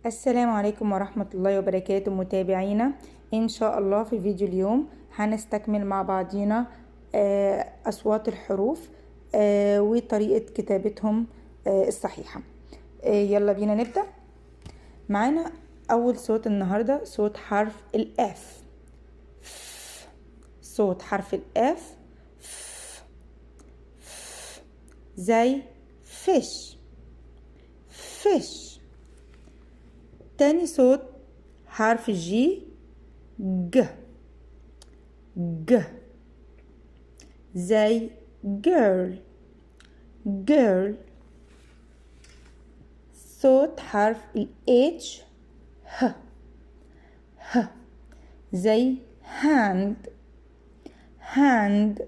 السلام عليكم ورحمة الله وبركاته متابعينا. إن شاء الله في فيديو اليوم هنستكمل مع بعضينا أصوات الحروف وطريقة كتابتهم الصحيحة. يلا بينا نبدأ. معانا أول صوت النهاردة صوت حرف الأف. صوت حرف الأف زي فيش فيش. تاني صوت حرف الجي ج ج زي girl girl. صوت حرف الاتش ه ه زي hand hand.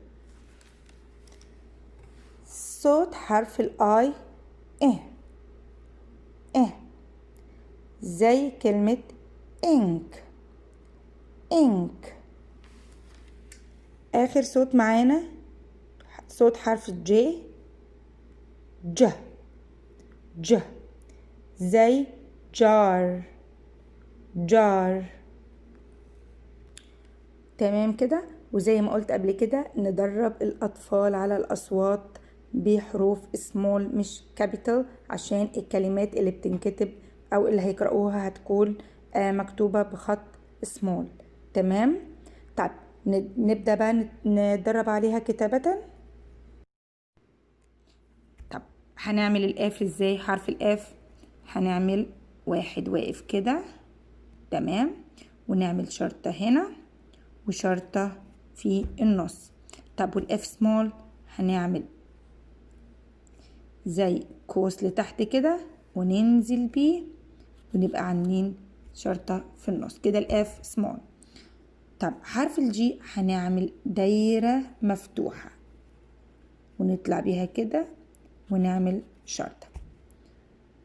صوت حرف الاي اه زي كلمة ink ink. آخر صوت معانا صوت حرف الجي ج ج زي جار جار. تمام كده. وزي ما قلت قبل كده ندرب الأطفال على الأصوات بحروف سمول مش كابيتال، عشان الكلمات اللي بتنكتب أو اللي هيقرأوها هتكون مكتوبة بخط سمول. تمام. طيب نبدأ بقى ندرب عليها كتابة. طب هنعمل الآف ازاي؟ حرف الآف هنعمل واحد واقف كده، تمام، ونعمل شرطة هنا وشرطة في النص. طب والاف سمول هنعمل زي قوس لتحت كده وننزل بيه ونبقى عاملين شرطة في النص كده الاف سمول. طب حرف الجي هنعمل دايرة مفتوحة ونطلع بيها كده ونعمل شرطة،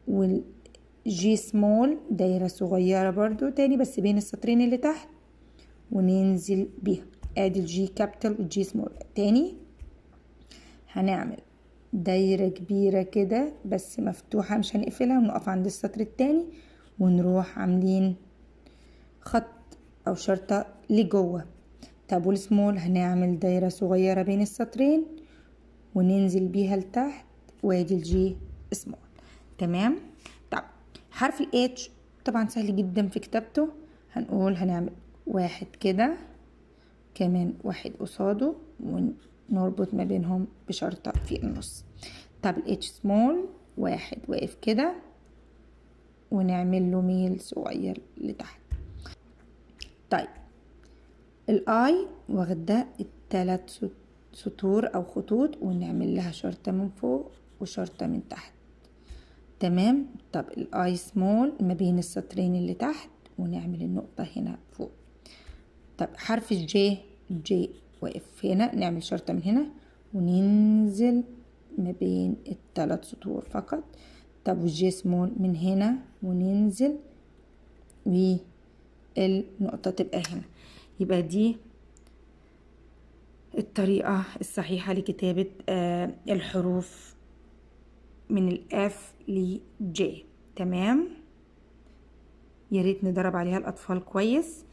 والجي سمول دايرة صغيرة برضو تاني بس بين السطرين اللي تحت وننزل بيها. ادي الجي كابيتال والجي سمول. تاني هنعمل دايرة كبيرة كده بس مفتوحة مش هنقفلها، ونقف عند السطر التاني ونروح عاملين خط او شرطة لجوه. طب والسمول هنعمل دايرة صغيرة بين السطرين وننزل بيها لتحت، وادي الجي سمول. تمام. طب حرف الاتش طبعا سهل جدا في كتابته. هنقول هنعمل واحد كده كمان واحد قصاده ونربط ما بينهم بشرطة في النص. طب الاتش سمول واحد واقف كده ونعمل له ميل صغير لتحت. طيب الاي واخده التلات سطور او خطوط ونعمل لها شرطة من فوق وشرطة من تحت. تمام. طب الاي سمول ما بين السطرين اللي تحت ونعمل النقطة هنا فوق. طب حرف الجي واقف هنا نعمل شرطة من هنا وننزل ما بين الثلاث سطور فقط. طب والجي سمول من هنا وننزل والنقطة تبقى هنا. يبقى دي الطريقة الصحيحة لكتابة الحروف من الاف لجي. تمام. ياريت ندرب عليها الأطفال كويس.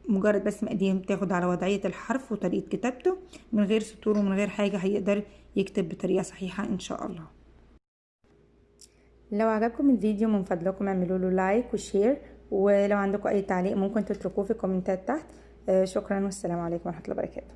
مجرد بس ما ايديهم تاخد على وضعية الحرف وطريقة كتابته من غير سطور ومن غير حاجة هيقدر يكتب بطريقة صحيحة ان شاء الله. لو عجبكم الفيديو من فضلكم اعملوا له لايك وشير، ولو عندكم اي تعليق ممكن تتركوه في الكومنتات تحت. شكرا والسلام عليكم ورحمة الله وبركاته.